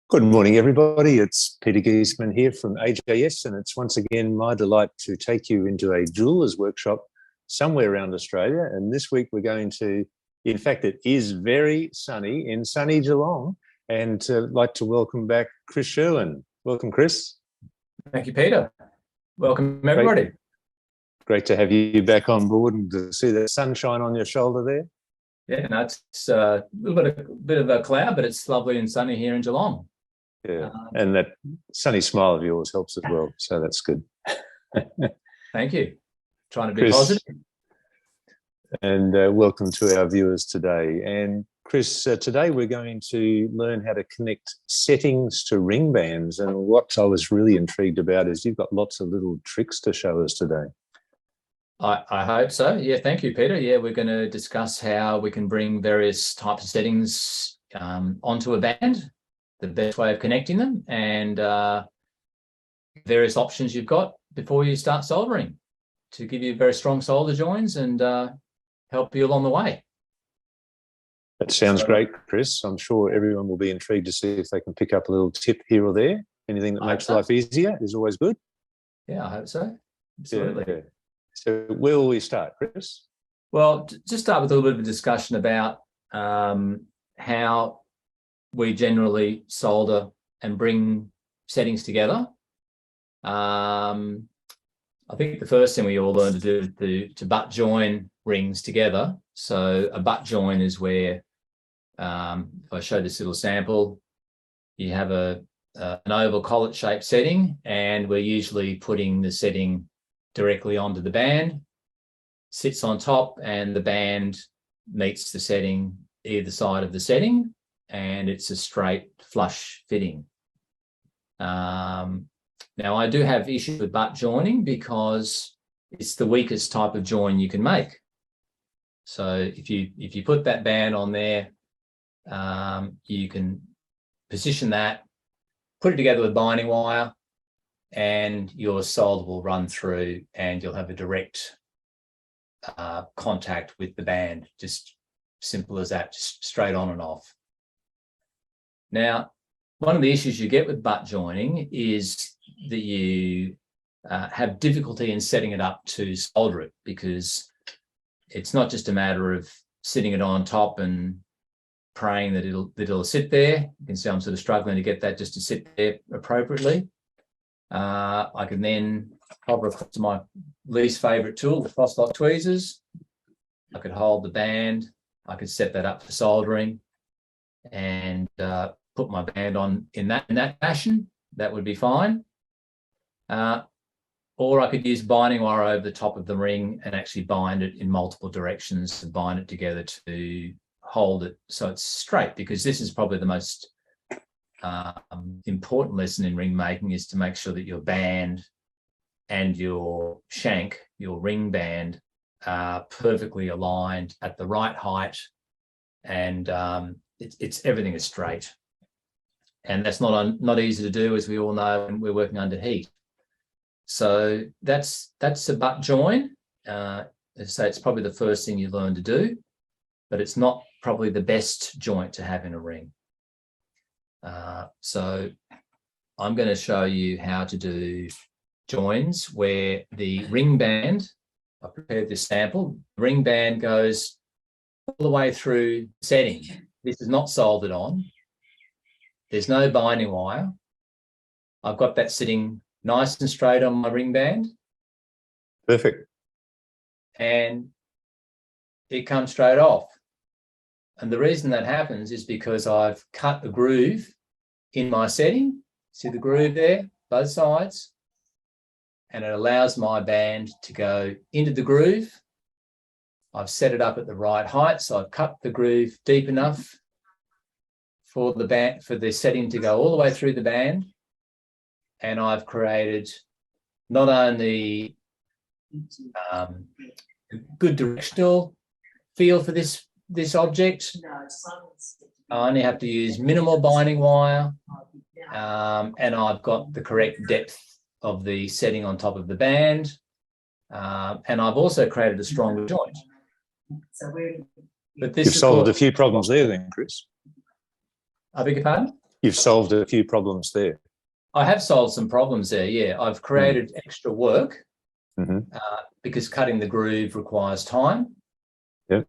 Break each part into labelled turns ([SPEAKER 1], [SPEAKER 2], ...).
[SPEAKER 1] Good morning, everybody. It's Peter Giesman here from AJS, and it's once again my delight to take you into a jeweler's workshop somewhere around Australia. And this week we're going to, in fact, it is very sunny in sunny Geelong, and I'd like to welcome back Chris Sherwin. Welcome, Chris.
[SPEAKER 2] Thank you, Peter. Welcome, everybody.
[SPEAKER 1] Great to have you back on board and to see the sunshine on your shoulder there.
[SPEAKER 2] Yeah, no, it's a little bit of a cloud, but it's lovely and sunny here in Geelong.
[SPEAKER 1] Yeah, and that sunny smile of yours helps as well, so that's good.
[SPEAKER 2] Thank you. Trying to be
[SPEAKER 1] Chris,
[SPEAKER 2] positive.
[SPEAKER 1] And welcome to our viewers today. And Chris, today we're going to learn how to connect settings to ring bands. And what I was really intrigued about is you've got lots of little tricks to show us today.
[SPEAKER 2] I hope so. Yeah, thank you, Peter. Yeah, we're going to discuss how we can bring various types of settings onto a band, the best way of connecting them, and various options you've got before you start soldering to give you very strong solder joins and help you along the way.
[SPEAKER 1] That sounds great, Chris. I'm sure everyone will be intrigued to see if they can pick up a little tip here or there. Anything that makes life easier is always good.
[SPEAKER 2] Yeah, I hope so. Absolutely.
[SPEAKER 1] Yeah. So where will we start, Chris?
[SPEAKER 2] Well, just start with a little bit of a discussion about how we generally solder and bring settings together. I think the first thing we all learn to do is to butt join rings together. So a butt join is where, if I show this little sample, you have an oval collet-shaped setting, and we're usually putting the setting directly onto the band, sits on top, and the band meets the setting either side of the setting, and it's a straight flush fitting. Now, I do have issues with butt joining because it's the weakest type of join you can make. So if you put that band on there, you can position that, put it together with binding wire, and your solder will run through and you'll have a direct contact with the band. Just simple as that, just straight on and off. Now, one of the issues you get with butt joining is that you have difficulty in setting it up to solder it, because it's not just a matter of sitting it on top and praying that it'll sit there. You can see I'm sort of struggling to get that just to sit there appropriately. I can then hover across to my least favorite tool, the cross-lock tweezers. I could hold the band. I could set that up for soldering and put my band on in that fashion. That would be fine. Or I could use binding wire over the top of the ring and actually bind it in multiple directions and bind it together to hold it so it's straight, because this is probably the most important lesson in ring making, is to make sure that your band and your shank, your ring band, are perfectly aligned at the right height, and everything is straight. And that's not easy to do, as we all know, when we're working under heat. So that's a butt join. As I say, it's probably the first thing you learn to do, but it's not probably the best joint to have in a ring. So I'm going to show you how to do joins where the ring band, I prepared this sample, ring band goes all the way through setting. This is not soldered on. There's no binding wire. I've got that sitting nice and straight on my ring band.
[SPEAKER 1] Perfect.
[SPEAKER 2] And it comes straight off. And the reason that happens is because I've cut a groove in my setting. See the groove there, both sides? And it allows my band to go into the groove. I've set it up at the right height, so I've cut the groove deep enough for the setting to go all the way through the band. And I've created not only a good directional feel for this object. I only have to use minimal binding wire, and I've got the correct depth of the setting on top of the band, and I've also created a stronger joint. But this,
[SPEAKER 1] you've solved a few problems there then, Chris.
[SPEAKER 2] I beg your pardon?
[SPEAKER 1] you've solved a few problems there.
[SPEAKER 2] I have solved some problems there. Yeah, I've created extra work because cutting the groove requires time.
[SPEAKER 1] Yep.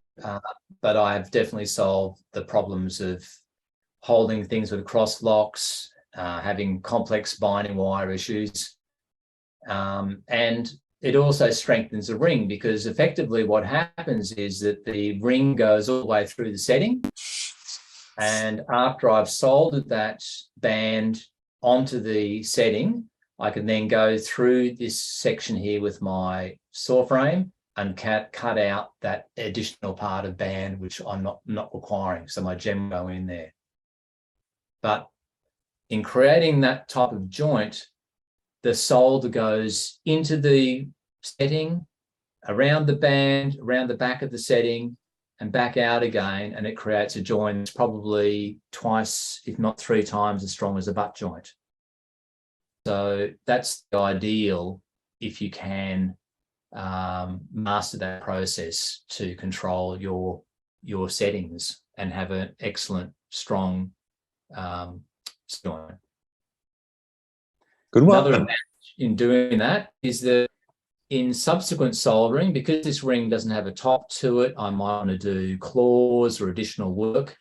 [SPEAKER 2] But I have definitely solved the problems of holding things with cross locks, having complex binding wire issues. And it also strengthens the ring, because effectively what happens is that the ring goes all the way through the setting. And after I've soldered that band onto the setting, I can then go through this section here with my saw frame and cut out that additional part of band, which I'm not requiring. So my gem go in there. But in creating that type of joint, the solder goes into the setting, around the band, around the back of the setting, and back out again, and it creates a joint that's probably twice, if not 3 times, as strong as a butt joint. So that's the ideal if you can master that process to control your settings and have an excellent, strong joint.
[SPEAKER 1] Good one.
[SPEAKER 2] Another advantage in doing that is that in subsequent soldering, because this ring doesn't have a top to it, I might want to do claws or additional work.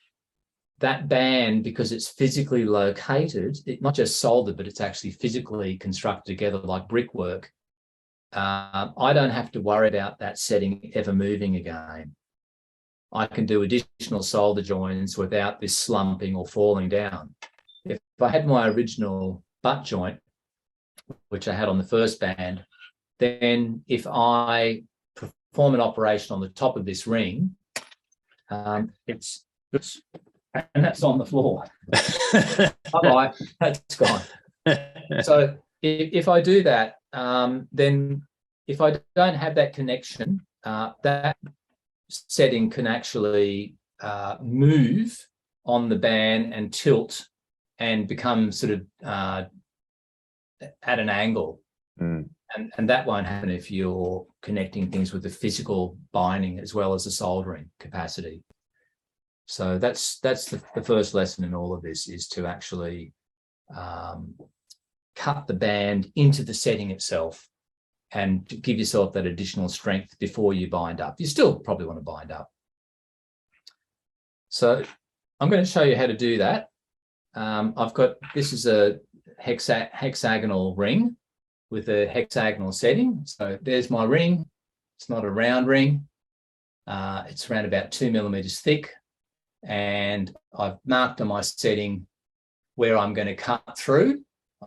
[SPEAKER 2] That band, because it's physically located, it's not just soldered, but it's actually physically constructed together like brickwork. I don't have to worry about that setting ever moving again. I can do additional solder joints without this slumping or falling down. If I had my original butt joint, which I had on the first band, then if I perform an operation on the top of this ring, and that's on the floor. Bye-bye, that's gone. So if I do that, then if I don't have that connection, that setting can actually move on the band and tilt and become sort of at an angle. And that won't happen if you're connecting things with the physical binding as well as the soldering capacity. So that's the first lesson in all of this, is to actually cut the band into the setting itself and to give yourself that additional strength before you bind up. You still probably want to bind up. So I'm going to show you how to do that. This is a hexagonal ring with a hexagonal setting. So there's my ring. It's not a round ring. It's around about 2 millimeters thick. And I've marked on my setting where I'm going to cut through.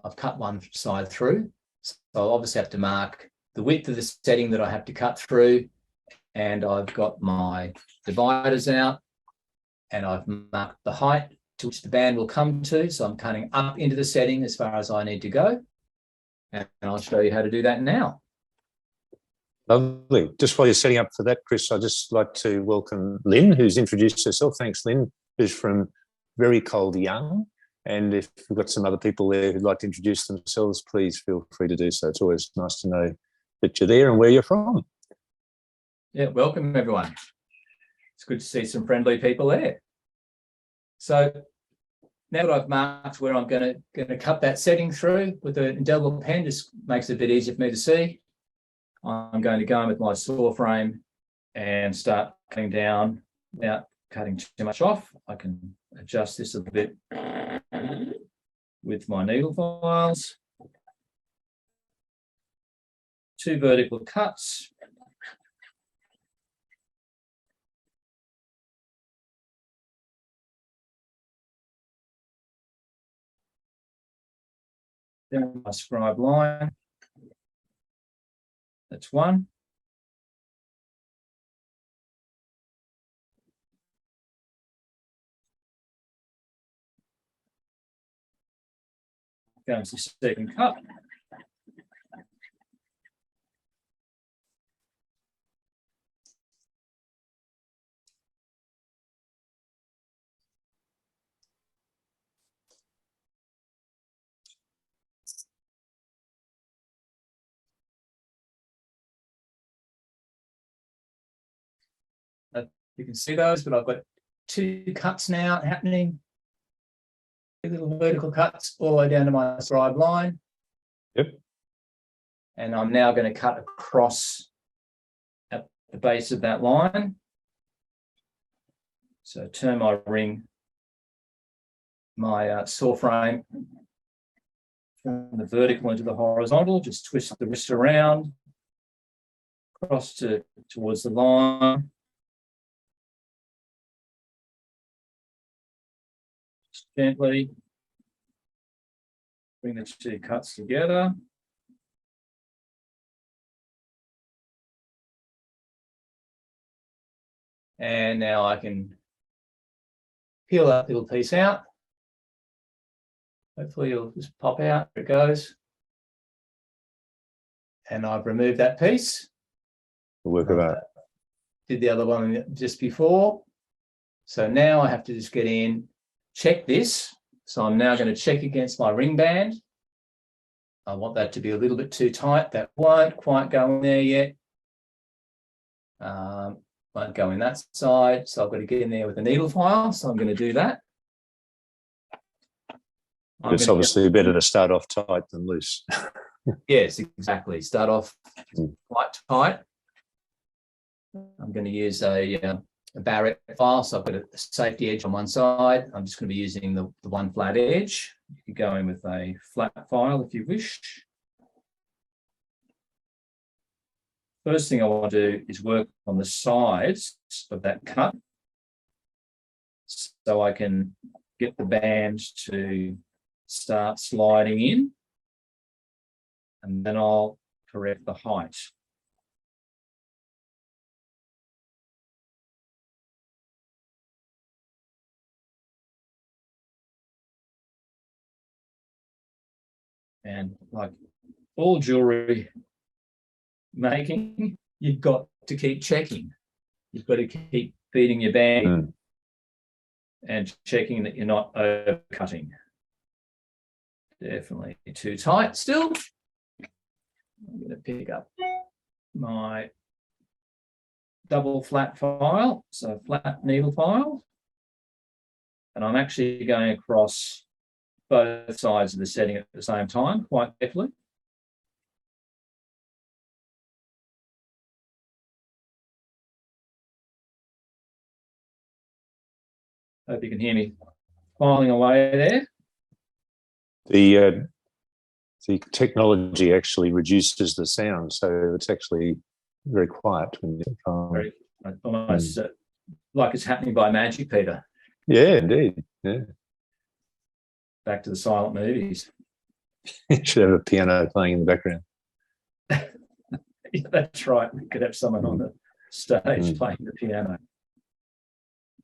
[SPEAKER 2] I've cut one side through. So I'll obviously have to mark the width of the setting that I have to cut through. And I've got my dividers out. And I've marked the height to which the band will come to. So I'm cutting up into the setting as far as I need to go. And I'll show you how to do that now.
[SPEAKER 1] Lovely. Just while you're setting up for that, Chris, I'd just like to welcome Lynn, who's introduced herself. Thanks, Lynn, who's from Very Cold Young. And if we've got some other people there who'd like to introduce themselves, please feel free to do so. It's always nice to know that you're there and where you're from.
[SPEAKER 2] Yeah, welcome, everyone. It's good to see some friendly people there. So now that I've marked where I'm going to cut that setting through with an indelible pen, just makes it a bit easier for me to see. I'm going to go in with my saw frame and start cutting down without cutting too much off. I can adjust this a little bit with my needle files. 2 vertical cuts. Then my scribe line. That's 1. Going to the second cut. You can see those, but I've got 2 cuts now happening. little vertical cuts all the way down to my scribe line.
[SPEAKER 1] Yep.
[SPEAKER 2] And I'm now going to cut across at the base of that line. So turn my ring, my saw frame from the vertical into the horizontal, just twist the wrist around, across towards the line. Just gently bring the two cuts together. And now I can peel that little piece out. Hopefully it'll just pop out. There it goes. And I've removed that piece.
[SPEAKER 1] The work of art.
[SPEAKER 2] Did the other one just before. So now I have to just get in, check this. So I'm now going to check against my ring band. I want that to be a little bit too tight. That won't quite go in there yet. Won't go in that side. So I've got to get in there with a needle file. So I'm going to do that.
[SPEAKER 1] It's obviously better to start off tight than loose.
[SPEAKER 2] Yes, exactly. Start off quite tight. I'm going to use a barrette file. So I've got a safety edge on one side. I'm just going to be using the one flat edge. You can go in with a flat file if you wish. First thing I want to do is work on the sides of that cut so I can get the band to start sliding in, and then I'll correct the height. And like all jewelry making, you've got to keep checking. You've got to keep feeding your band and checking that you're not overcutting. Definitely too tight still. I'm going to pick up my double flat file, so flat needle file, and I'm actually going across both sides of the setting at the same time, quite carefully. Hope you can hear me filing away there.
[SPEAKER 1] The technology actually reduces the sound, so it's actually very quiet when you file.
[SPEAKER 2] Almost like it's happening by magic, Peter.
[SPEAKER 1] Yeah, indeed. Yeah.
[SPEAKER 2] Back to the silent movies.
[SPEAKER 1] You should have a piano playing in the background.
[SPEAKER 2] Yeah, that's right. We could have someone on the stage playing the piano.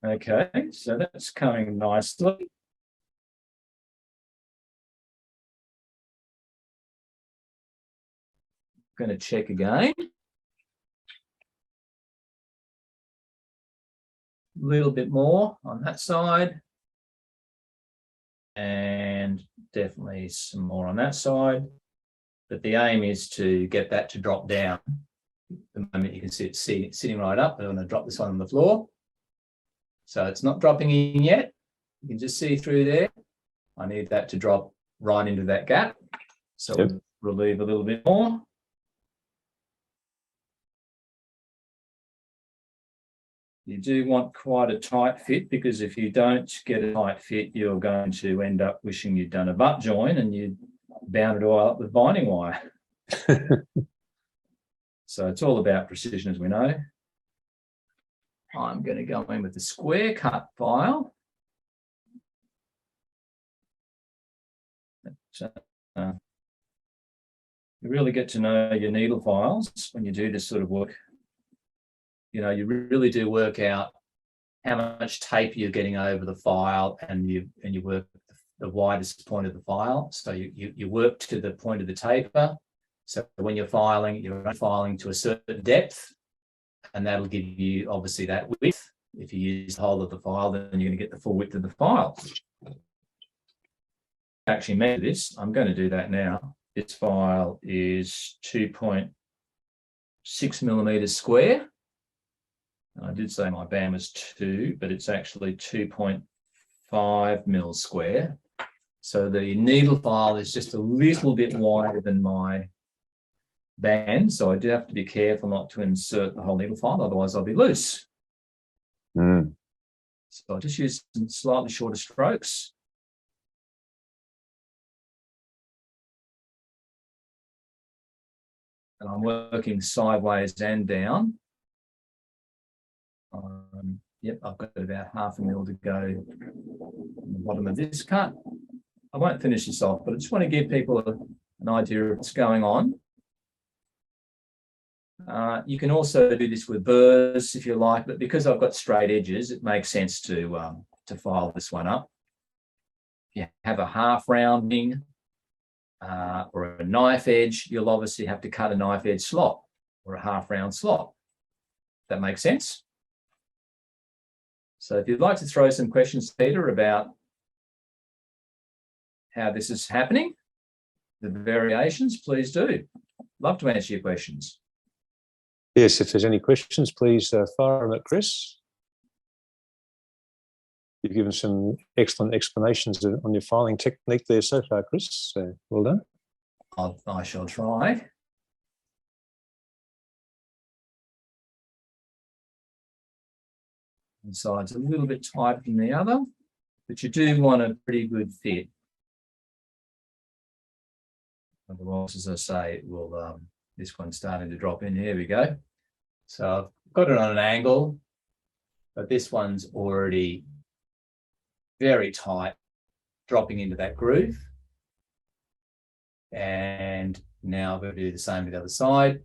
[SPEAKER 2] Okay, so that's coming nicely. I'm going to check again. A little bit more on that side. And definitely some more on that side. But the aim is to get that to drop down. The moment you can see it sitting right up, I'm going to drop this one on the floor. So it's not dropping in yet. You can just see through there. I need that to drop right into that gap. So we'll relieve a little bit more. You do want quite a tight fit, because if you don't get a tight fit, you're going to end up wishing you'd done a butt join and you'd bound it all up with binding wire. So it's all about precision, as we know. I'm going to go in with the square cut file. You really get to know your needle files when you do this sort of work. You know, you really do work out how much tape you're getting over the file, and you work the widest point of the file. So you work to the point of the taper. So when you're filing to a certain depth, and that'll give you obviously that width. If you use the whole of the file, then you're going to get the full width of the file. Actually measure this. I'm going to do that now. This file is 2.6 millimeters square. I did say my band was 2, but it's actually 2.5 mil square. So the needle file is just a little bit wider than my band. So I do have to be careful not to insert the whole needle file, otherwise I'll be loose. So I'll just use some slightly shorter strokes. And I'm working sideways and down. Yep, I've got about 0.5 mil to go on the bottom of this cut. I won't finish this off, but I just want to give people an idea of what's going on. You can also do this with burrs if you like, but because I've got straight edges, it makes sense to file this one up. If you have a half rounding or a knife edge, you'll obviously have to cut a knife edge slot or a half round slot. That makes sense? So if you'd like to throw some questions, Peter, about how this is happening, the variations, please do. Love to answer your questions.
[SPEAKER 1] Yes, if there's any questions, please fire them at Chris. You've given some excellent explanations on your filing technique there so far, Chris. So well done.
[SPEAKER 2] I shall try. One side's a little bit tighter than the other, but you do want a pretty good fit. Otherwise, as I say, it will, this one's starting to drop in. Here we go. So I've got it on an angle, but this one's already very tight, dropping into that groove. And now I'm going to do the same with the other side.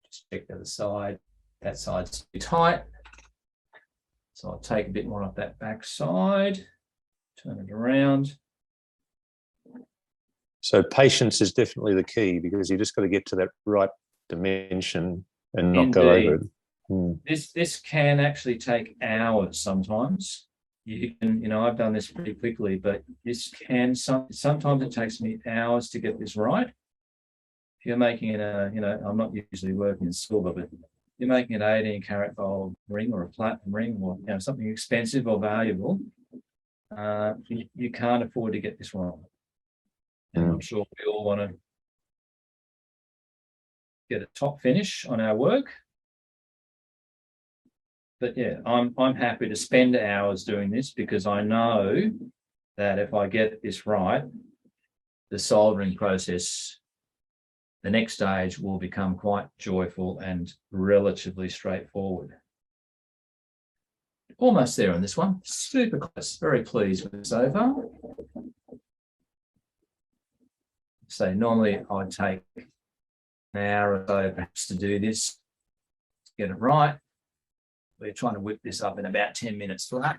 [SPEAKER 2] Just check the other side. That side's too tight. So I'll take a bit more off that back side, turn it around.
[SPEAKER 1] So patience is definitely the key, because you just got to get to that right dimension and not go over it.
[SPEAKER 2] This can actually take hours sometimes. You can, I've done this pretty quickly, but this can, sometimes it takes me hours to get this right. If you're making it I'm not usually working in silver, but you're making an 18 carat gold ring or a platinum ring or something expensive or valuable, you can't afford to get this wrong. And I'm sure we all want to get a top finish on our work. But yeah, I'm happy to spend hours doing this, because I know that if I get this right, the soldering process, the next stage, will become quite joyful and relatively straightforward. Almost there on this one. Super close. Very pleased with it so far. So normally I'd take an hour or so perhaps to do this, to get it right. We're trying to whip this up in about 10 minutes flat.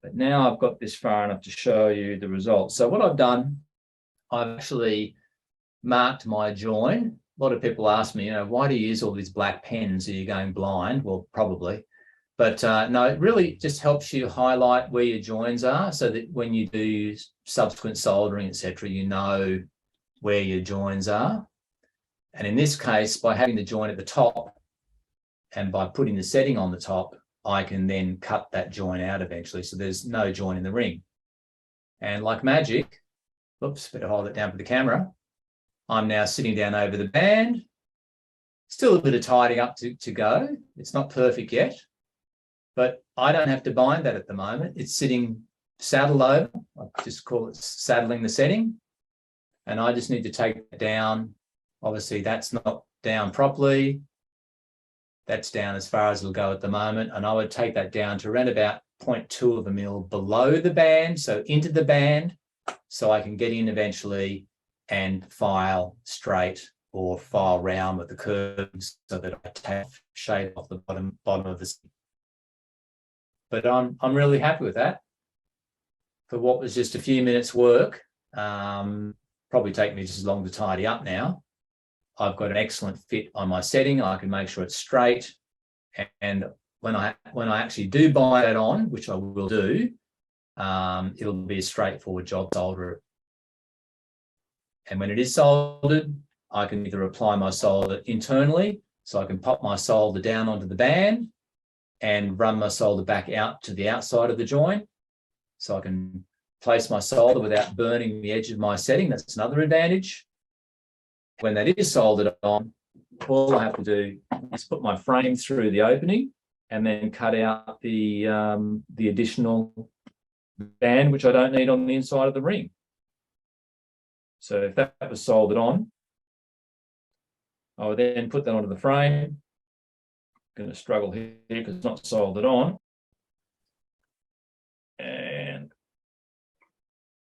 [SPEAKER 2] But now I've got this far enough to show you the results. So what I've done, I've actually marked my join. A lot of people ask me, why do you use all these black pens? Are you going blind? Well, probably. But no, it really just helps you highlight where your joins are, so that when you do subsequent soldering, etc., you know where your joins are. And in this case, by having the join at the top and by putting the setting on the top, I can then cut that join out eventually, so there's no join in the ring. And like magic, oops, better hold it down for the camera, I'm now sitting down over the band. Still a bit of tidying up to go. It's not perfect yet, but I don't have to bind that at the moment. It's sitting saddled over. I just call it saddling the setting. And I just need to take it down. Obviously, that's not down properly. That's down as far as it'll go at the moment. And I would take that down to around about 0.2 of a mil below the band, so into the band, so I can get in eventually and file straight or file round with the curves, so that I take shade off the bottom of the. But I'm really happy with that. For what was just a few minutes work, probably take me just as long to tidy up now. I've got an excellent fit on my setting. I can make sure it's straight. And when I actually do buy that on, which I will do, it'll be a straightforward job to solder it. And when it is soldered, I can either apply my solder internally, so I can pop my solder down onto the band and run my solder back out to the outside of the joint. So I can place my solder without burning the edge of my setting. That's another advantage. When that is soldered on, all I have to do is put my frame through the opening and then cut out the additional band, which I don't need on the inside of the ring. So if that was soldered on, I would then put that onto the frame. Going to struggle here because it's not soldered on. And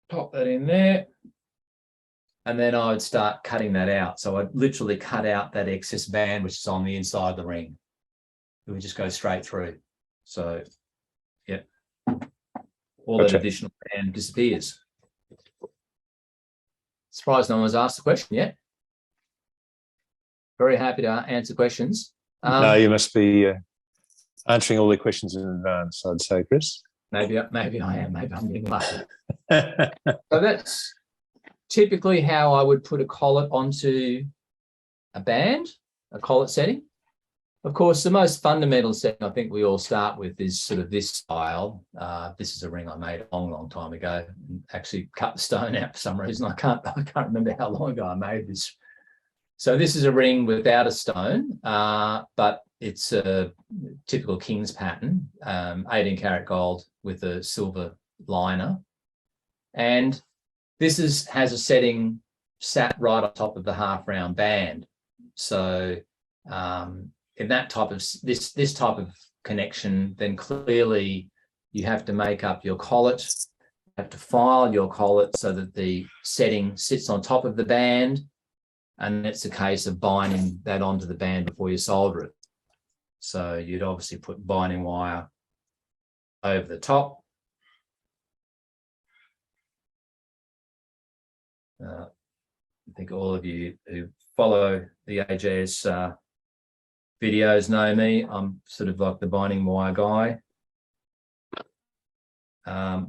[SPEAKER 2] pop that in there. And then I would start cutting that out. So I'd literally cut out that excess band, which is on the inside of the ring. It would just go straight through. So, yeah, all that additional band disappears. Surprised no one's asked the question yet. Very happy to answer questions.
[SPEAKER 1] No, you must be answering all the questions in advance, I'd say, Chris.
[SPEAKER 2] Maybe I am. Maybe I'm getting lucky. So that's typically how I would put a collet onto a band, a collet setting. Of course, the most fundamental setting I think we all start with is sort of this style. This is a ring I made a long, long time ago. Actually cut the stone out for some reason. I can't remember how long ago I made this. So this is a ring without a stone, but it's a typical King's pattern, 18 karat gold with a silver liner. And this has a setting sat right on top of the half round band. So in that type of this type of connection, then clearly you have to make up your collet, you have to file your collet so that the setting sits on top of the band, and it's a case of binding that onto the band before you solder it. So you'd obviously put binding wire over the top. I think all of you who follow the AJS videos know me. I'm sort of like the binding wire guy. I've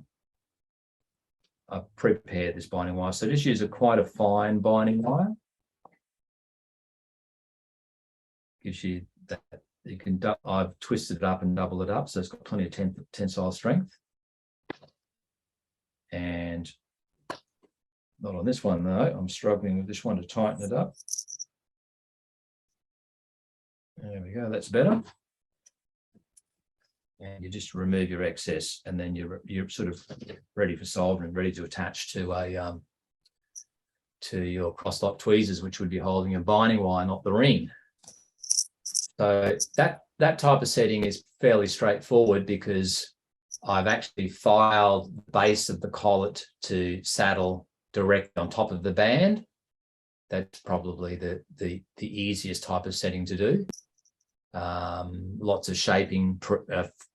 [SPEAKER 2] prepared this binding wire. So just use quite a fine binding wire. Gives you that, you can, I've twisted it up and doubled it up, so it's got plenty of tensile strength. And not on this one though, I'm struggling with this one to tighten it up. There we go, that's better. And you just remove your excess, and then you're sort of ready for soldering, ready to attach to a to your cross-lock tweezers, which would be holding a binding wire, not the ring. So that type of setting is fairly straightforward because I've actually filed the base of the collet to saddle direct on top of the band. That's probably the easiest type of setting to do. Lots of shaping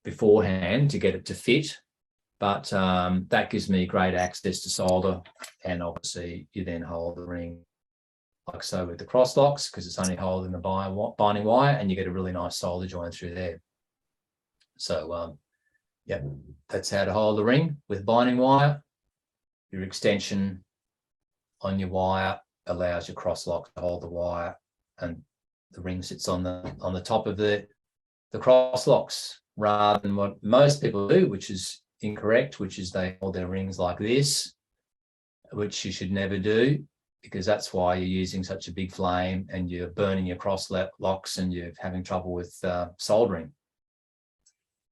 [SPEAKER 2] beforehand to get it to fit, but that gives me great access to solder, and obviously you then hold the ring like so with the cross locks, because it's only holding the binding wire, and you get a really nice solder join through there. So yeah, that's how to hold the ring with binding wire. Your extension on your wire allows your cross lock to hold the wire, and the ring sits on the top of the cross locks, rather than what most people do, which is incorrect, which is they hold their rings like this, which you should never do, because that's why you're using such a big flame and you're burning your cross locks and you're having trouble with soldering.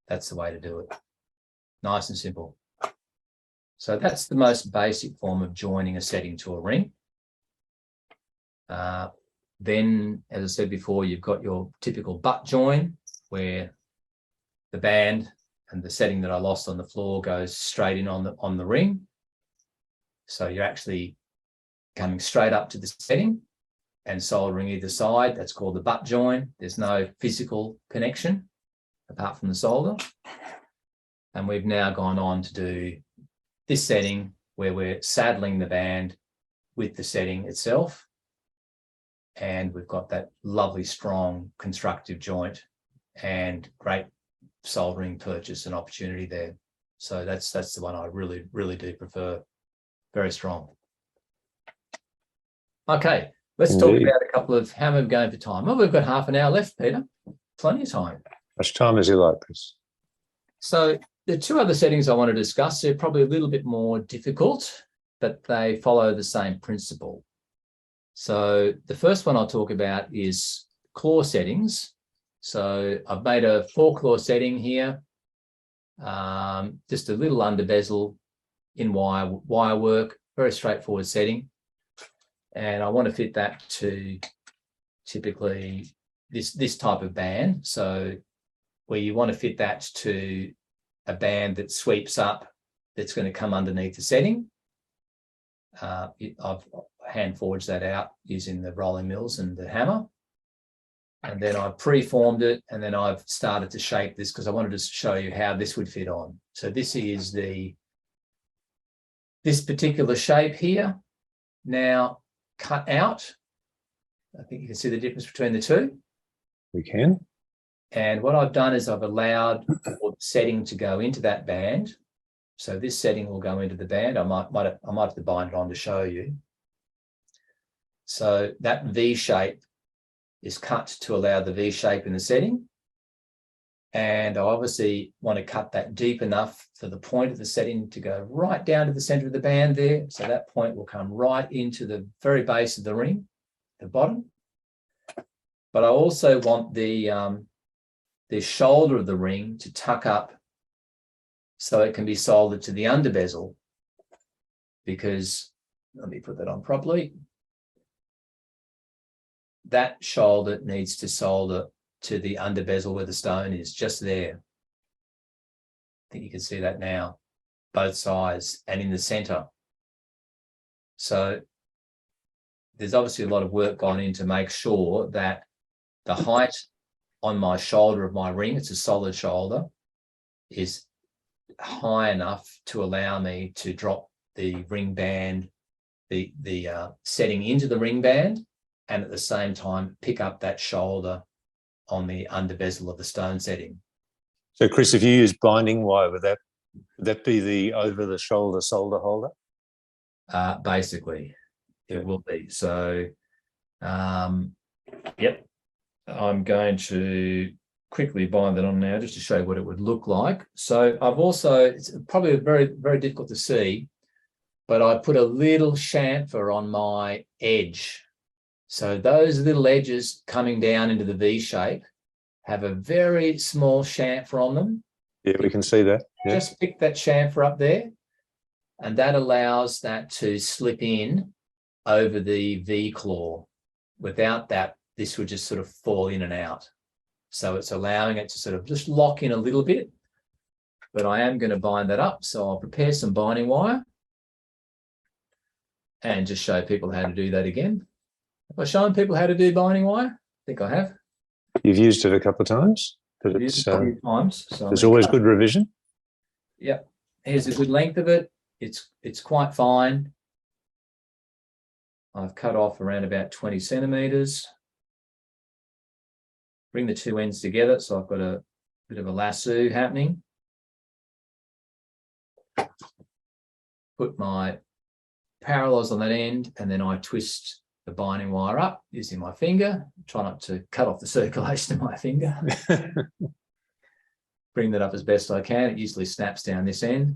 [SPEAKER 2] That's the way to do it. Nice and simple. So that's the most basic form of joining a setting to a ring. Then, as I said before, you've got your typical butt join, where the band and the setting that I lost on the floor goes straight in on the ring. So you're actually coming straight up to the setting and soldering either side. That's called the butt join. There's no physical connection apart from the solder. And we've now gone on to do this setting where we're saddling the band with the setting itself. And we've got that lovely, strong, constructive joint and great soldering purchase and opportunity there. So that's the one I really, really do prefer. Very strong. Okay, let's talk about a couple of how we're going for time. Well, we've got half an hour left, Peter. Plenty of time.
[SPEAKER 1] Much time as you like, Chris.
[SPEAKER 2] So the two other settings I want to discuss are probably a little bit more difficult, but they follow the same principle. So the first one I'll talk about is claw settings. So I've made a 4-claw setting here, just a little under bezel in wire work, very straightforward setting. And I want to fit that to typically this type of band. So where you want to fit that to a band that sweeps up, that's going to come underneath the setting. I've hand forged that out using the rolling mills and the hammer. And then I pre-formed it, and then I've started to shape this because I wanted to show you how this would fit on. So this is this particular shape here, now cut out. I think you can see the difference between the two.
[SPEAKER 1] We can.
[SPEAKER 2] And what I've done is I've allowed for the setting to go into that band. So this setting will go into the band. I might have to bind it on to show you. So that V shape is cut to allow the V shape in the setting. And I obviously want to cut that deep enough for the point of the setting to go right down to the center of the band there. So that point will come right into the very base of the ring, the bottom. But I also want the shoulder of the ring to tuck up so it can be soldered to the under bezel, because, let me put that on properly, that shoulder needs to solder to the under bezel where the stone is, just there. I think you can see that now, both sides and in the center. So there's obviously a lot of work gone in to make sure that the height on my shoulder of my ring, it's a solid shoulder, is high enough to allow me to drop the ring band, the setting into the ring band, and at the same time pick up that shoulder on the under bezel of the stone setting.
[SPEAKER 1] So, Chris, if you use binding wire, would that be the over the shoulder solder holder?
[SPEAKER 2] Basically, it will be. So, yep, I'm going to quickly bind that on now just to show you what it would look like. So I've also, it's probably very, very difficult to see, but I put a little chamfer on my edge. So those little edges coming down into the V shape have a very small chamfer on them.
[SPEAKER 1] Yeah, we can see that. Yeah.
[SPEAKER 2] Just pick that chamfer up there, and that allows that to slip in over the V claw. Without that, this would just sort of fall in and out. So it's allowing it to sort of just lock in a little bit, but I am going to bind that up. So I'll prepare some binding wire and just show people how to do that again. Have I shown people how to do binding wire? I think I have.
[SPEAKER 1] You've used it a couple of times, but
[SPEAKER 2] Used it a few times. So
[SPEAKER 1] there's always good revision.
[SPEAKER 2] Yep. Here's a good length of it. It's quite fine. I've cut off around about 20 centimeters. Bring the two ends together, so I've got a bit of a lasso happening. Put my parallels on that end, and then I twist the binding wire up using my finger. Try not to cut off the circulation of my finger. Bring that up as best I can. It usually snaps down this end.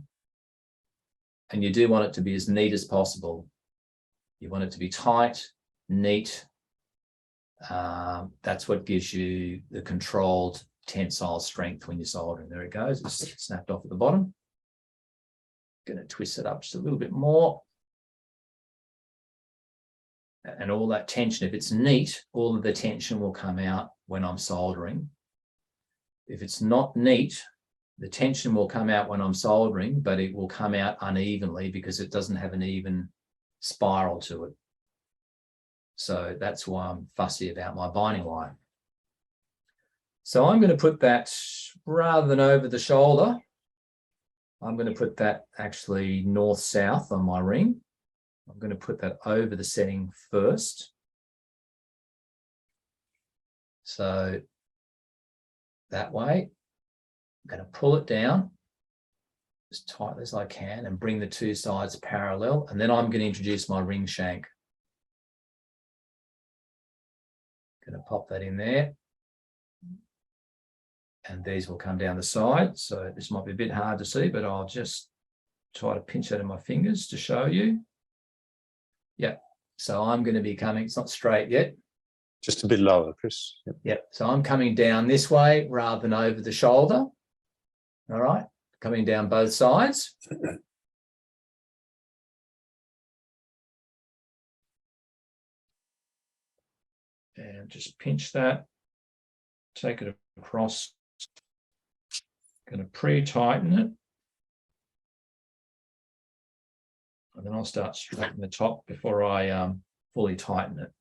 [SPEAKER 2] And you do want it to be as neat as possible. You want it to be tight, neat. That's what gives you the controlled tensile strength when you're soldering. There it goes. It's snapped off at the bottom. Going to twist it up just a little bit more. And all that tension, if it's neat, all of the tension will come out when I'm soldering. If it's not neat, the tension will come out when I'm soldering, but it will come out unevenly because it doesn't have an even spiral to it. So that's why I'm fussy about my binding wire. So I'm going to put that, rather than over the shoulder, I'm going to put that actually north-south on my ring. I'm going to put that over the setting first. So that way, I'm going to pull it down as tight as I can and bring the two sides parallel. And then I'm going to introduce my ring shank. Going to pop that in there. and these will come down the side. So this might be a bit hard to see, but I'll just try to pinch that in my fingers to show you. Yeah, so I'm going to be coming, it's not straight yet.
[SPEAKER 1] Just a bit lower, Chris. Yep.
[SPEAKER 2] Yep, so I'm coming down this way rather than over the shoulder. All right, coming down both sides. And just pinch that, take it across. Going to pre-tighten it. And then I'll start straightening the top before I fully tighten it.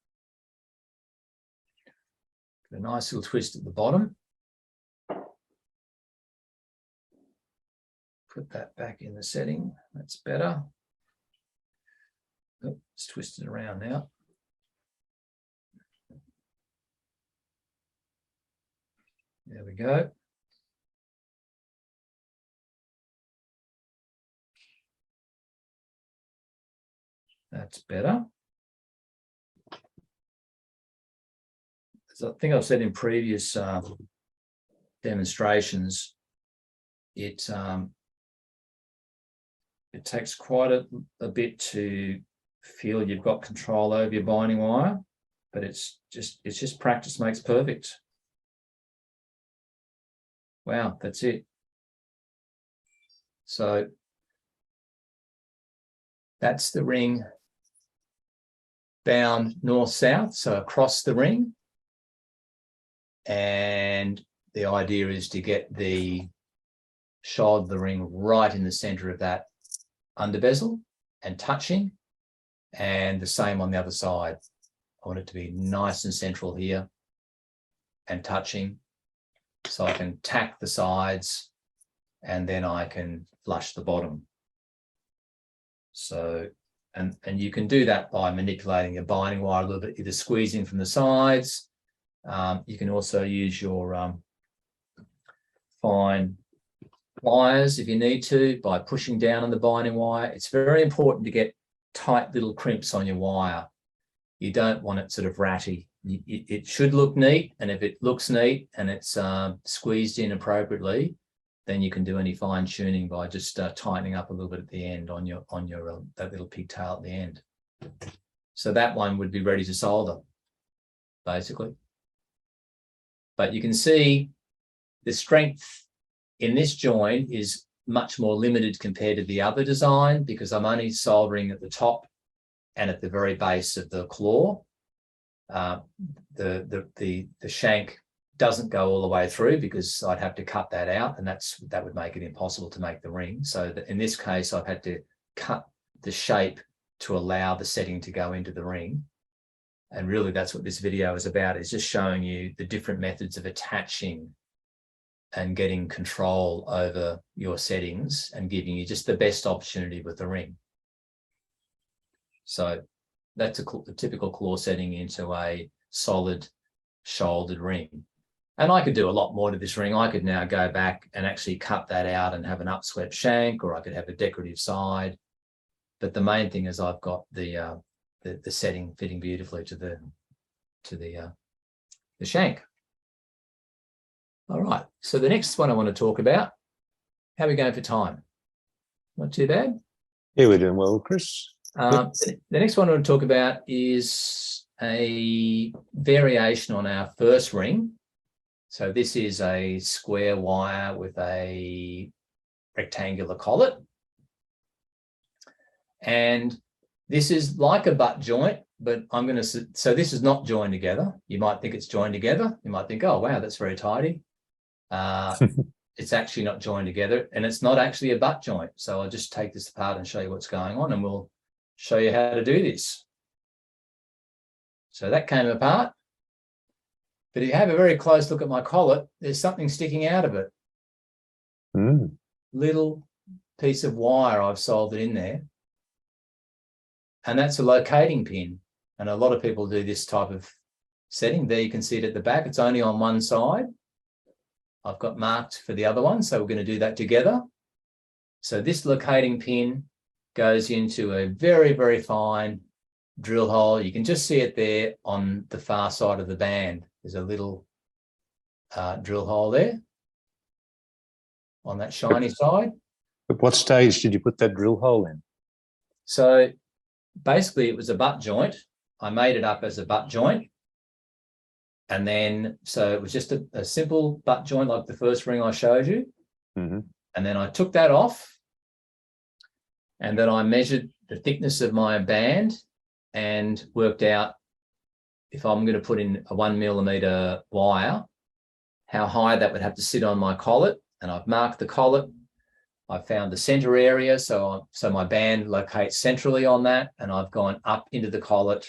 [SPEAKER 2] Get a nice little twist at the bottom. Put that back in the setting. That's better. Oh, it's twisted around now. There we go. That's better. As I think I've said in previous demonstrations, it takes quite a bit to feel you've got control over your binding wire, but it's just practice makes perfect. Wow, that's it. So that's the ring bound north-south, so across the ring. And the idea is to get the shoulder of the ring right in the center of that under bezel and touching, and the same on the other side. I want it to be nice and central here and touching, so I can tack the sides and then I can flush the bottom. So, and you can do that by manipulating your binding wire a little bit, either squeezing from the sides. You can also use your fine pliers if you need to, by pushing down on the binding wire. It's very important to get tight little crimps on your wire. You don't want it sort of ratty. It should look neat, and if it looks neat and it's squeezed in appropriately, then you can do any fine tuning by just tightening up a little bit at the end on your that little pigtail at the end. So that one would be ready to solder, basically. But you can see the strength in this joint is much more limited compared to the other design, because I'm only soldering at the top and at the very base of the claw. The shank doesn't go all the way through, because I'd have to cut that out, and that would make it impossible to make the ring. So that in this case, I've had to cut the shape to allow the setting to go into the ring. And really that's what this video is about, is just showing you the different methods of attaching and getting control over your settings and giving you just the best opportunity with the ring. So that's a typical claw setting into a solid shouldered ring. And I could do a lot more to this ring. I could now go back and actually cut that out and have an upswept shank, or I could have a decorative side. But the main thing is I've got the setting fitting beautifully to the shank. All right, so the next one I want to talk about, how are we going for time? Not too bad?
[SPEAKER 1] Yeah, we're doing well, Chris.
[SPEAKER 2] The next one I want to talk about is a variation on our first ring. So this is a square wire with a rectangular collet. And this is like a butt joint, but so this is not joined together. You might think it's joined together. You might think, oh, wow, that's very tidy. It's actually not joined together, and it's not actually a butt joint. So I'll just take this apart and show you what's going on, and we'll show you how to do this. So that came apart. But if you have a very close look at my collet, there's something sticking out of it. Little piece of wire I've soldered in there. And that's a locating pin. And a lot of people do this type of setting. There you can see it at the back. It's only on one side. I've got marked for the other one, so we're going to do that together. So this locating pin goes into a very, very fine drill hole. You can just see it there on the far side of the band. There's a little drill hole there. on that shiny side.
[SPEAKER 1] At what stage did you put that drill hole in?
[SPEAKER 2] So basically it was a butt joint. I made it up as a butt joint. And then, so it was just a simple butt joint like the first ring I showed you.
[SPEAKER 1] Mm-hmm.
[SPEAKER 2] And then I took that off. And then I measured the thickness of my band and worked out if I'm going to put in a 1 millimeter wire, how high that would have to sit on my collet. And I've marked the collet. I found the center area, so my band locates centrally on that, and I've gone up into the collet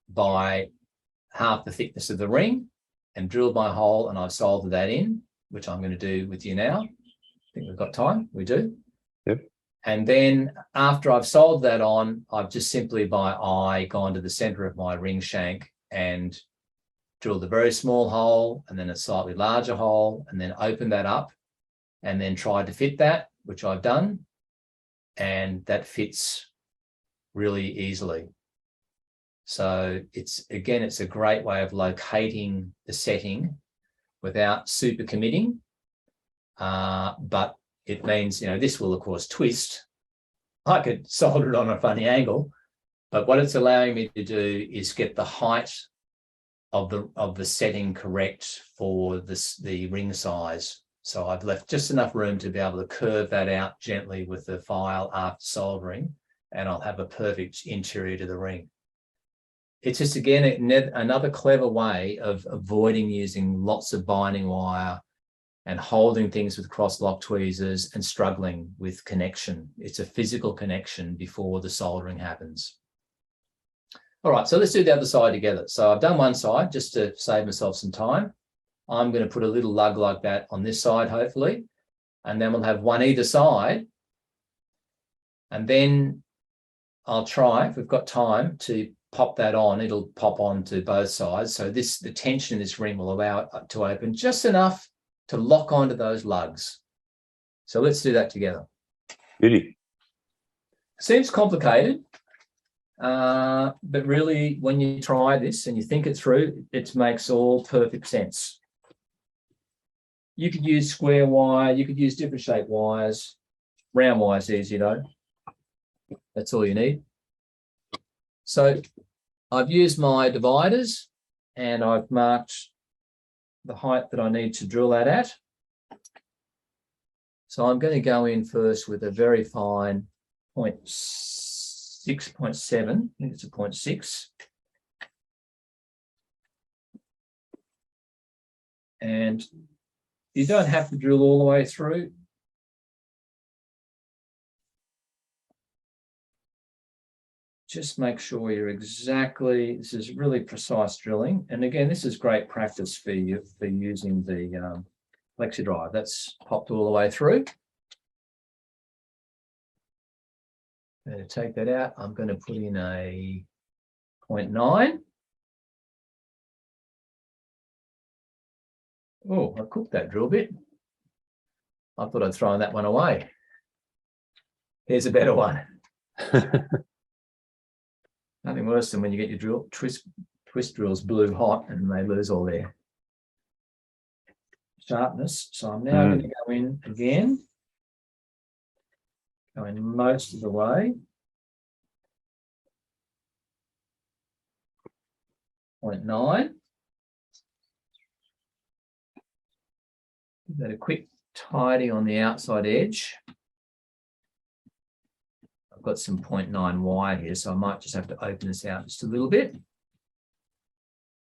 [SPEAKER 2] by half the thickness of the ring and drilled my hole, and I've soldered that in, which I'm going to do with you now. I think we've got time. We do.
[SPEAKER 1] Yep.
[SPEAKER 2] And then after I've soldered that on, I've just simply by eye gone to the center of my ring shank and drilled a very small hole and then a slightly larger hole and then opened that up and then tried to fit that, which I've done. And that fits really easily. So it's a great way of locating the setting without super committing. But it means, this will of course twist. I could solder it on a funny angle, but what it's allowing me to do is get the height of the setting correct for the ring size. So I've left just enough room to be able to curve that out gently with the file after soldering, and I'll have a perfect interior to the ring. It's just, again, another clever way of avoiding using lots of binding wire and holding things with cross-lock tweezers and struggling with connection. It's a physical connection before the soldering happens. All right, so let's do the other side together. So I've done one side just to save myself some time. I'm going to put a little lug like that on this side, hopefully, and then we'll have one either side. And then I'll try, if we've got time, to pop that on. It'll pop on to both sides. So the tension in this ring will allow it to open just enough to lock onto those lugs. So let's do that together.
[SPEAKER 1] Beauty.
[SPEAKER 2] Seems complicated, but really when you try this and you think it through, it makes all perfect sense. You could use square wire, you could use different shaped wires. Round wire's easy though. That's all you need. So I've used my dividers and I've marked the height that I need to drill that at. So I'm going to go in first with a very fine 0.6, 0.7. I think it's a 0.6. And you don't have to drill all the way through. Just make sure you're exactly, this is really precise drilling. And again, this is great practice for you for using the flexi drive. That's popped all the way through. I'm going to take that out. I'm going to put in a 0.9. Oh, I cooked that drill bit. I thought I'd thrown that one away. Here's a better one. Nothing worse than when you get your twist drills blue hot and they lose all their sharpness. So I'm now going to go in again, going most of the way. 0.9. Give that a quick tidy on the outside edge. I've got some 0.9 wire here, so I might just have to open this out just a little bit.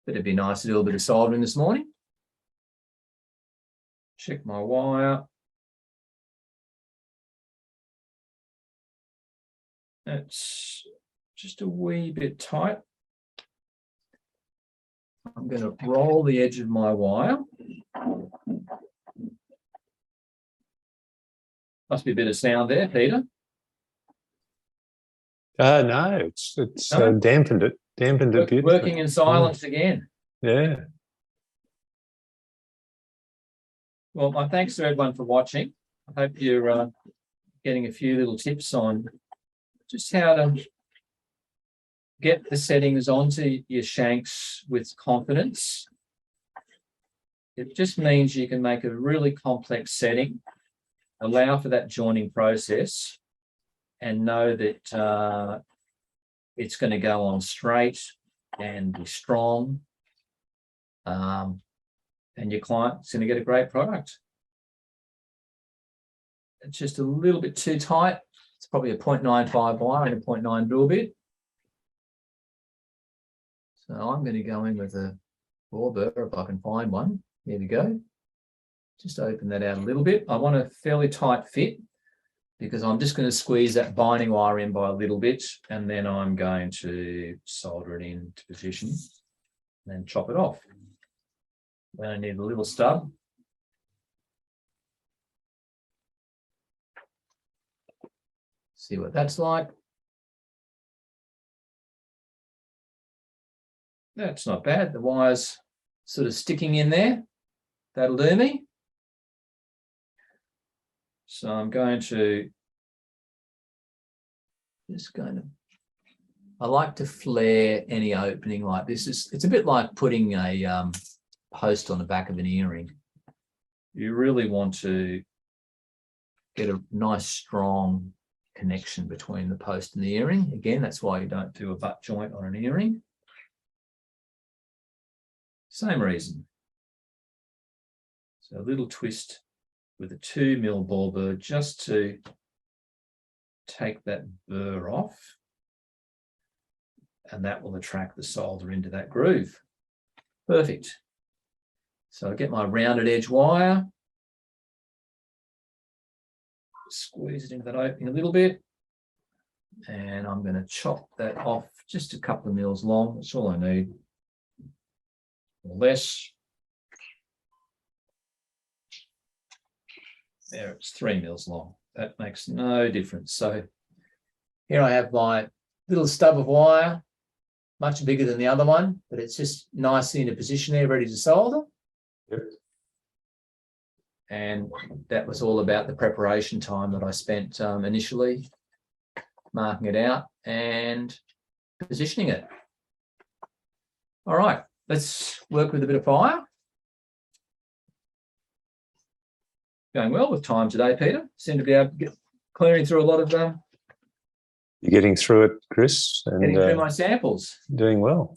[SPEAKER 2] But it'd be nice to do a little bit of soldering this morning. Check my wire. It's just a wee bit tight. I'm going to roll the edge of my wire. Must be a bit of sound there, Peter.
[SPEAKER 1] No, it's dampened it beautifully.
[SPEAKER 2] Working in silence again.
[SPEAKER 1] Yeah.
[SPEAKER 2] Well, my thanks to everyone for watching. I hope you're getting a few little tips on just how to get the settings onto your shanks with confidence. It just means you can make a really complex setting, allow for that joining process, and know that it's going to go on straight and be strong. And your client's going to get a great product. It's just a little bit too tight. It's probably a 0.95 wire and a 0.9 drill bit. So I'm going to go in with a bore burr if I can find one. There we go. Just open that out a little bit. I want a fairly tight fit because I'm just going to squeeze that binding wire in by a little bit, and then I'm going to solder it into position and then chop it off. Then I need a little stub. See what that's like. That's not bad. The wire's sort of sticking in there. That'll do me. So I'm going to I like to flare any opening like this. It's a bit like putting a post on the back of an earring. You really want to get a nice strong connection between the post and the earring. Again, that's why you don't do a butt joint on an earring. Same reason. So a little twist with a 2mm ball burr just to take that burr off, and that will attract the solder into that groove. Perfect. So I get my rounded edge wire, squeeze it into that opening a little bit, and I'm going to chop that off just a couple of mils long. That's all I need, or less. There, it's 3 mils long. That makes no difference. So here I have my little stub of wire, much bigger than the other one, but it's just nicely in a position there, ready to solder.
[SPEAKER 1] Yep.
[SPEAKER 2] And that was all about the preparation time that I spent initially, marking it out and positioning it. All right, let's work with a bit of fire. Going well with time today, Peter. Seem to be able to get clearing through a lot of
[SPEAKER 1] You're getting through it, Chris, and
[SPEAKER 2] getting through my samples.
[SPEAKER 1] doing well.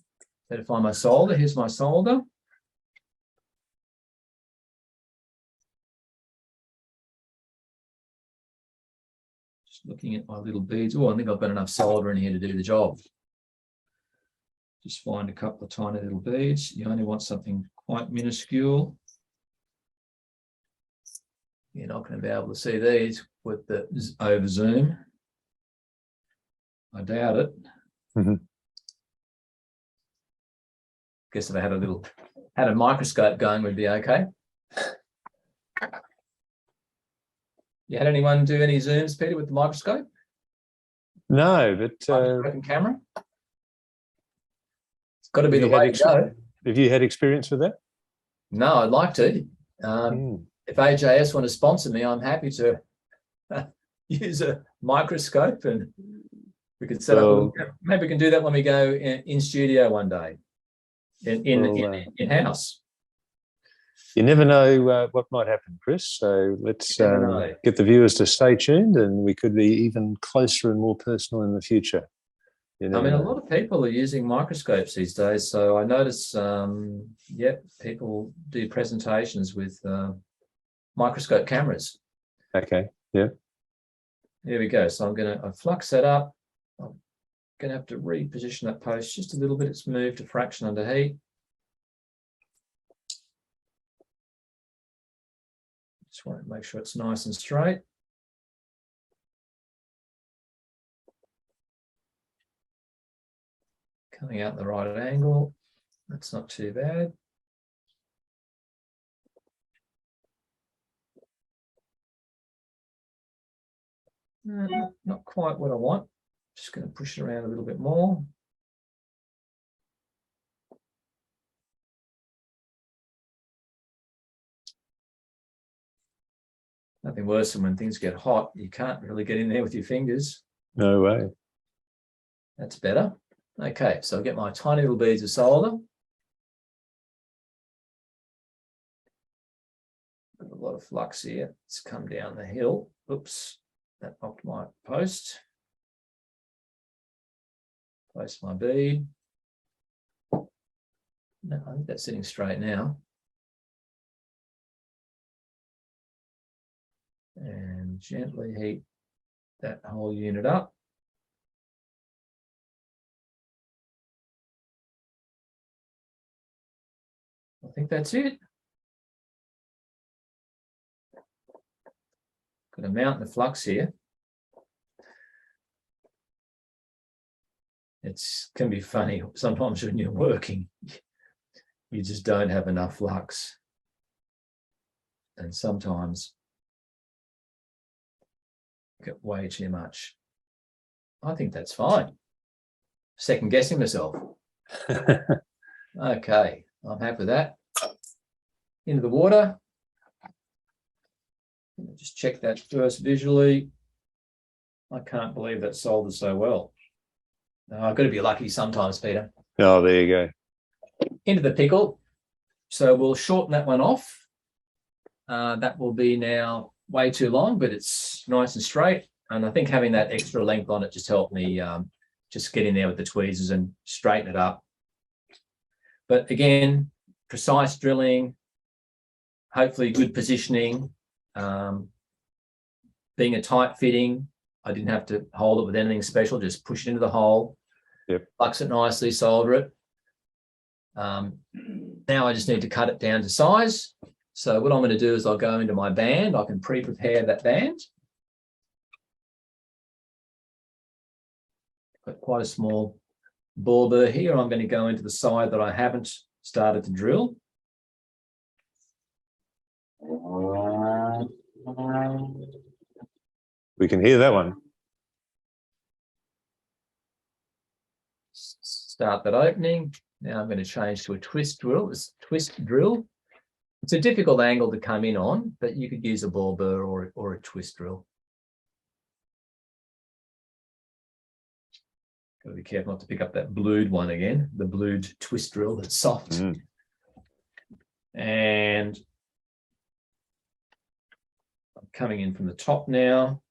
[SPEAKER 2] Better find my solder. Here's my solder. Just looking at my little beads. Oh, I think I've got enough solder in here to do the job. Just find a couple of tiny little beads. You only want something quite minuscule. You're not going to be able to see these with the over zoom. I doubt it.
[SPEAKER 1] Mm-hmm.
[SPEAKER 2] Guess if I had a microscope going, we'd be okay. You had anyone do any zooms, Peter, with the microscope?
[SPEAKER 1] No, but
[SPEAKER 2] Open camera. It's got to be the way to go.
[SPEAKER 1] Have you had experience with that?
[SPEAKER 2] No, I'd like to. If AJS want to sponsor me, I'm happy to use a microscope, and we could set up. Maybe we can do that when we go in studio one day, in house.
[SPEAKER 1] You never know what might happen, Chris. So let's get the viewers to stay tuned, and we could be even closer and more personal in the future.
[SPEAKER 2] I mean, a lot of people are using microscopes these days. So I notice, people do presentations with microscope cameras.
[SPEAKER 1] Okay, yeah.
[SPEAKER 2] There we go. So I'm going to flux that up. I'm going to have to reposition that post just a little bit. It's moved a fraction under heat. Just want to make sure it's nice and straight. Coming out the right angle. That's not too bad. Not quite what I want. Just going to push it around a little bit more. Nothing worse than when things get hot, you can't really get in there with your fingers.
[SPEAKER 1] No way.
[SPEAKER 2] That's better. Okay, so I'll get my tiny little beads of solder. lot of flux here. Let's come down the hill. Oops, that knocked my post. Place my bead. No, I think that's sitting straight now. And gently heat that whole unit up. I think that's it. Got a mountain of flux here. It can be funny sometimes when you're working, you just don't have enough flux. And sometimes you get way too much. I think that's fine. Second guessing myself. Okay, I'm happy with that. Into the water. Just check that first visually. I can't believe that soldered so well. I've got to be lucky sometimes, Peter.
[SPEAKER 1] Oh, there you go.
[SPEAKER 2] Into the pickle. So we'll shorten that one off. That will be now way too long, but it's nice and straight. And I think having that extra length on it just helped me just get in there with the tweezers and straighten it up. But again, precise drilling, hopefully good positioning, being a tight fitting. I didn't have to hold it with anything special, just push it into the hole, flux it nicely, solder it. Now I just need to cut it down to size. So what I'm going to do is I'll go into my band. I can pre-prepare that band. Got quite a small ball burr here. I'm going to go into the side that I haven't started to drill.
[SPEAKER 1] We can hear that one.
[SPEAKER 2] Start that opening. Now I'm going to change to a twist drill. It's a twist drill. It's a difficult angle to come in on, but you could use a ball burr or a twist drill. Got to be careful not to pick up that blued one again, the blued twist drill that's soft. And I'm coming in from the top now.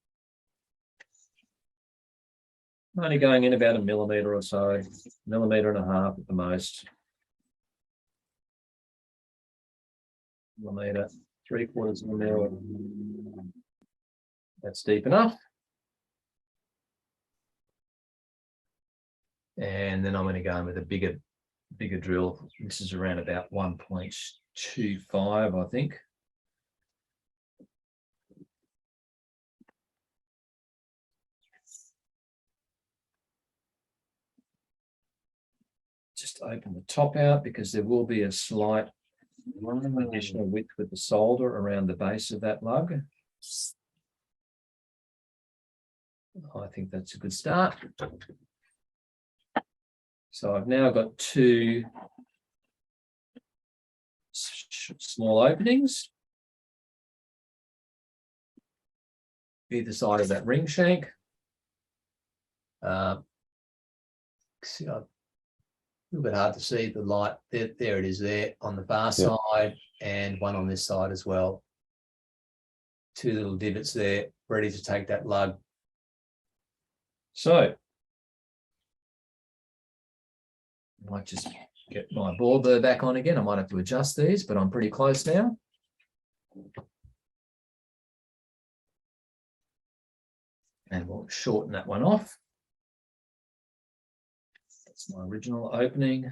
[SPEAKER 2] I'm only going in about 1 millimetre or so, 1.5 millimetres at the most. Millimetre, 3/4 of a mil. That's deep enough. And then I'm going to go in with a bigger drill. This is around about 1.25, I think. Just open the top out because there will be a slight additional width with the solder around the base of that lug. I think that's a good start. So I've now got 2 small openings either side of that ring shank. See, a little bit hard to see the light. There it is there on the far side, and one on this side as well. 2 little divots there, ready to take that lug. So I might just get my ball burr back on again. I might have to adjust these, but I'm pretty close now. And we'll shorten that one off. That's my original opening.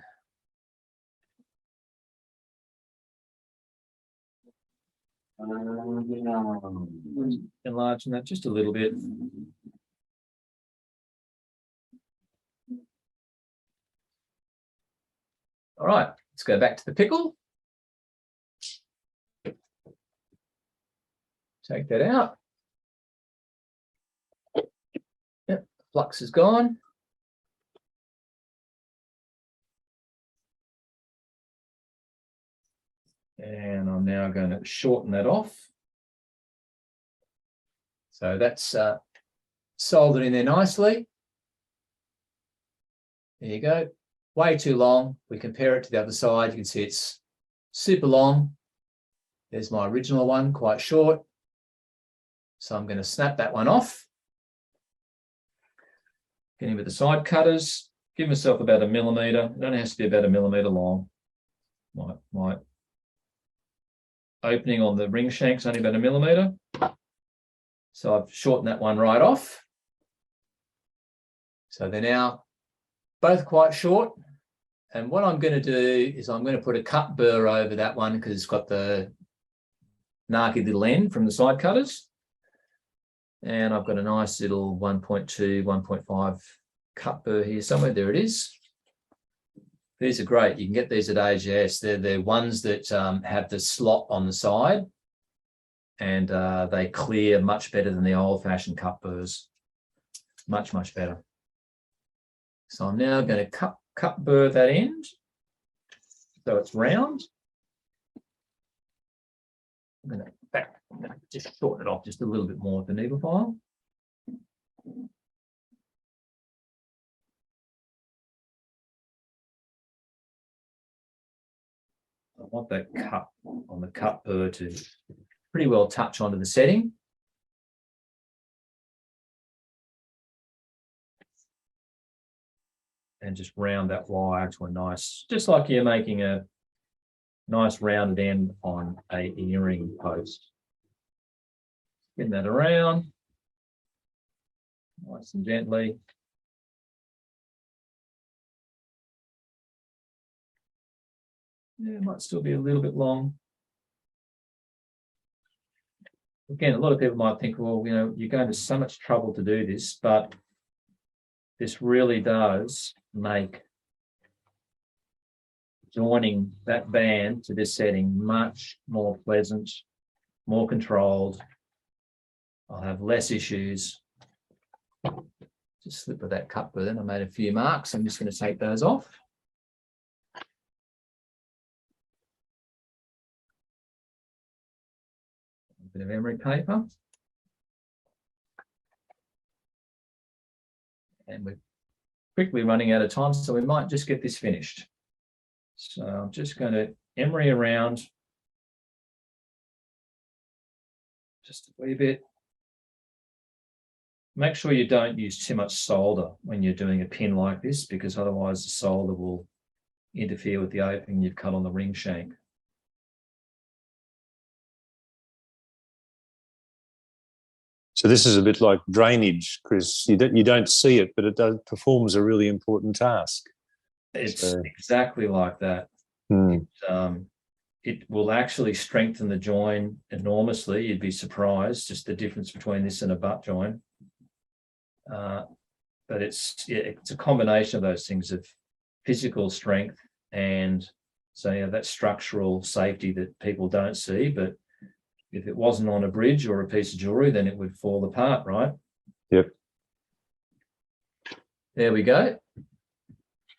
[SPEAKER 2] Enlarging that just a little bit. All right, let's go back to the pickle. Take that out. Yep, flux is gone. And I'm now going to shorten that off. So that's soldered in there nicely. There you go. Way too long. We compare it to the other side. You can see it's super long. There's my original one, quite short. So I'm going to snap that one off. Getting with the side cutters, give myself about 1 millimetre. It only has to be about 1 millimetre long. My opening on the ring shank's only about 1 millimetre. So I've shortened that one right off. So they're now both quite short. And what I'm going to do is I'm going to put a cut burr over that one because it's got the narky little end from the side cutters. And I've got a nice little 1.2, 1.5 cut burr here somewhere. There it is. These are great. You can get these at AGS. They're ones that have the slot on the side, and they clear much better than the old-fashioned cut burrs. Much, much better. So I'm now going to cut burr that end so it's round. I'm going to just shorten it off just a little bit more with the needle file. I want that cut on the cut burr to pretty well touch onto the setting. And just round that wire to a nice, just like you're making a nice rounded end on a earring post. Getting that around, nice and gently. Yeah, it might still be a little bit long. Again, a lot of people might think, well, you know, you're going to so much trouble to do this, but this really does make joining that band to this setting much more pleasant, more controlled. I'll have less issues. Just slip with that cut burr. Then I made a few marks. I'm just going to take those off. A bit of emery paper. And we're quickly running out of time, so we might just get this finished. So I'm just going to emery around just a wee bit. Make sure you don't use too much solder when you're doing a pin like this, because otherwise the solder will interfere with the opening you've cut on the ring shank.
[SPEAKER 1] So this is a bit like drainage, Chris. You don't see it, but it performs a really important task.
[SPEAKER 2] It's exactly like that. It will actually strengthen the join enormously. You'd be surprised, just the difference between this and a butt join. But it's a combination of those things of physical strength and that structural safety that people don't see. But if it wasn't on a bridge or a piece of jewelry, then it would fall apart, right?
[SPEAKER 1] Yep.
[SPEAKER 2] There we go.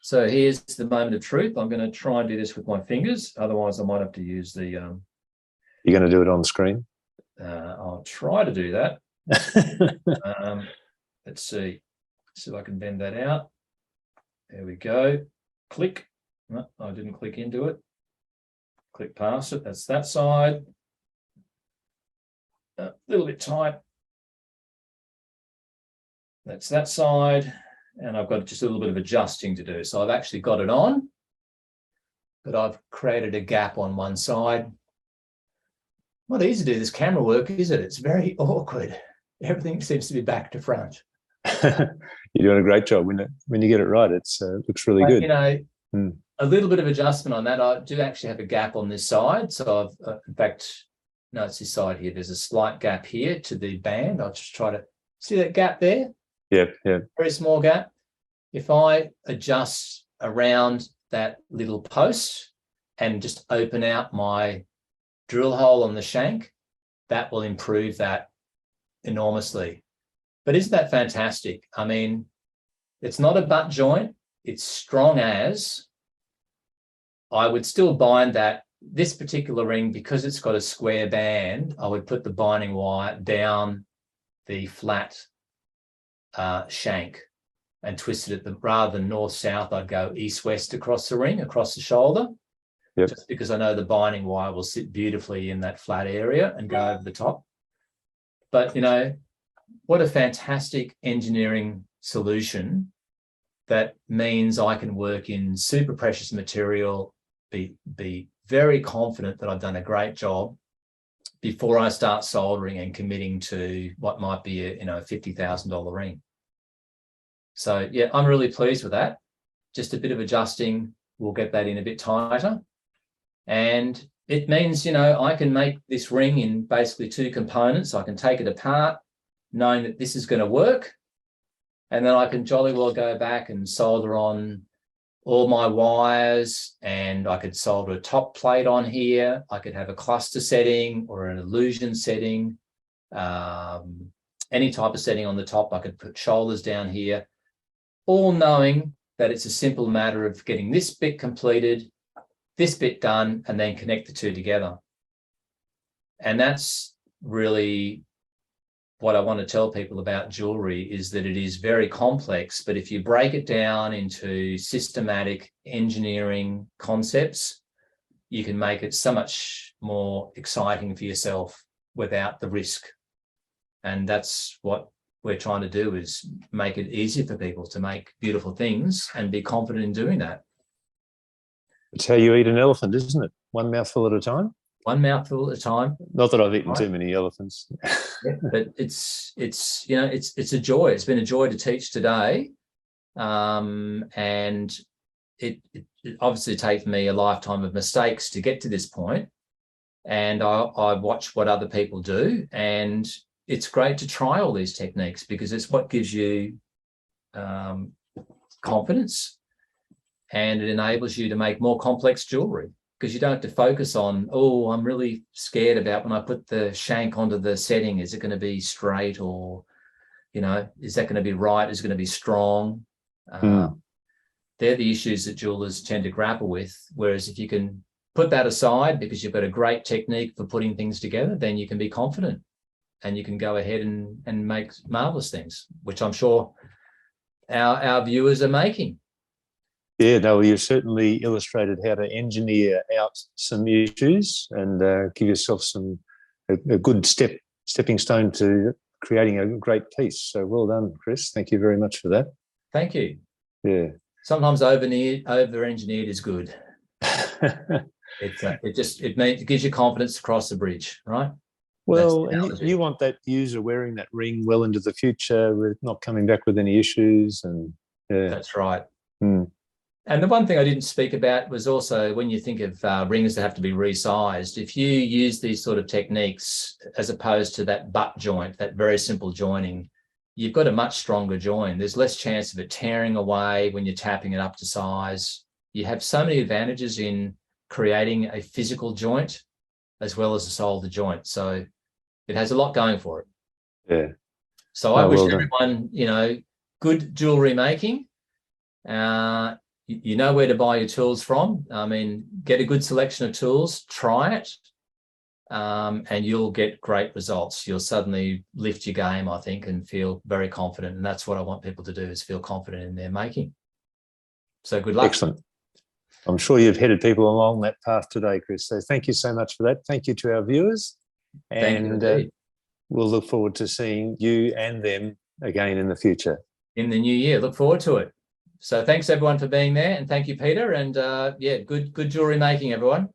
[SPEAKER 2] So here's the moment of truth. I'm going to try and do this with my fingers. Otherwise, I might have to use the... You're
[SPEAKER 1] going to do it on screen?
[SPEAKER 2] I'll try to do that. Let's see if I can bend that out. There we go. Click. No, I didn't click into it. Click past it. That's that side. A little bit tight. That's that side. And I've got just a little bit of adjusting to do. So I've actually got it on, but I've created a gap on one side. Not easy to do this camera work, is it? It's very awkward. Everything seems to be back to front.
[SPEAKER 1] You're doing a great job. When you get it right, it looks really good.
[SPEAKER 2] You know, a little bit of adjustment on that. I do actually have a gap on this side. So I've, in fact, no, it's this side here. There's a slight gap here to the band. I'll just try to see that gap there.
[SPEAKER 1] Yep.
[SPEAKER 2] Very small gap. If I adjust around that little post and just open out my drill hole on the shank, that will improve that enormously. But isn't that fantastic? I mean, it's not a butt joint. It's strong as. I would still bind this particular ring, because it's got a square band. I would put the binding wire down the flat shank and twist it rather than north-south. I'd go east-west across the ring, across the shoulder.
[SPEAKER 1] Yep.
[SPEAKER 2] just because I know the binding wire will sit beautifully in that flat area and go over the top. But, you know, what a fantastic engineering solution that means I can work in super precious material, be very confident that I've done a great job before I start soldering and committing to what might be a $50,000 ring. So yeah, I'm really pleased with that. Just a bit of adjusting, we'll get that in a bit tighter. And it means, you know, I can make this ring in basically 2 components. I can take it apart, knowing that this is going to work. And then I can jolly well go back and solder on all my wires, and I could solder a top plate on here. I could have a cluster setting or an illusion setting, any type of setting on the top. I could put shoulders down here, all knowing that it's a simple matter of getting this bit completed, this bit done, and then connect the 2 together. And that's really what I want to tell people about jewelry, is that it is very complex, but if you break it down into systematic engineering concepts, you can make it so much more exciting for yourself without the risk. And that's what we're trying to do, is make it easier for people to make beautiful things and be confident in doing that.
[SPEAKER 1] It's how you eat an elephant, isn't it? One mouthful at a time.
[SPEAKER 2] One mouthful at a time.
[SPEAKER 1] Not that I've eaten too many elephants.
[SPEAKER 2] Yeah, but it's you know, it's a joy. It's been a joy to teach today, and it obviously takes me a lifetime of mistakes to get to this point. And I watch what other people do, and it's great to try all these techniques because it's what gives you confidence, and it enables you to make more complex jewelry. Because you don't have to focus on, oh, I'm really scared about when I put the shank onto the setting, is it going to be straight, or, you know, is that going to be right? Is it going to be strong? They're the issues that jewelers tend to grapple with. Whereas if you can put that aside because you've got a great technique for putting things together, then you can be confident and you can go ahead and make marvelous things, which I'm sure our viewers are making.
[SPEAKER 1] Yeah, no, you certainly illustrated how to engineer out some issues and give yourself a good stepping stone to creating a great piece. So well done, Chris. Thank you very much for that.
[SPEAKER 2] Thank you.
[SPEAKER 1] Yeah.
[SPEAKER 2] Sometimes over-engineered is good. It gives you confidence to cross the bridge, right?
[SPEAKER 1] Well, and you want that user wearing that ring well into the future with not coming back with any issues, and
[SPEAKER 2] that's right. And the one thing I didn't speak about was also when you think of rings that have to be resized, if you use these sort of techniques as opposed to that butt joint, that very simple joining, you've got a much stronger join. There's less chance of it tearing away when you're tapping it up to size. You have so many advantages in creating a physical joint as well as a solder joint. So it has a lot going for it.
[SPEAKER 1] Yeah.
[SPEAKER 2] So I wish everyone, you know, good jewelry making. You know where to buy your tools from. I mean, get a good selection of tools, try it, and you'll get great results. You'll suddenly lift your game, I think, and feel very confident. And that's what I want people to do, is feel confident in their making. So good luck.
[SPEAKER 1] Excellent. I'm sure you've headed people along that path today, Chris. So thank you so much for that. Thank you to our viewers. And we'll look forward to seeing you and them again in the future.
[SPEAKER 2] In the new year. Look forward to it. So thanks everyone for being there, and thank you, Peter. And yeah, good jewelry making, everyone.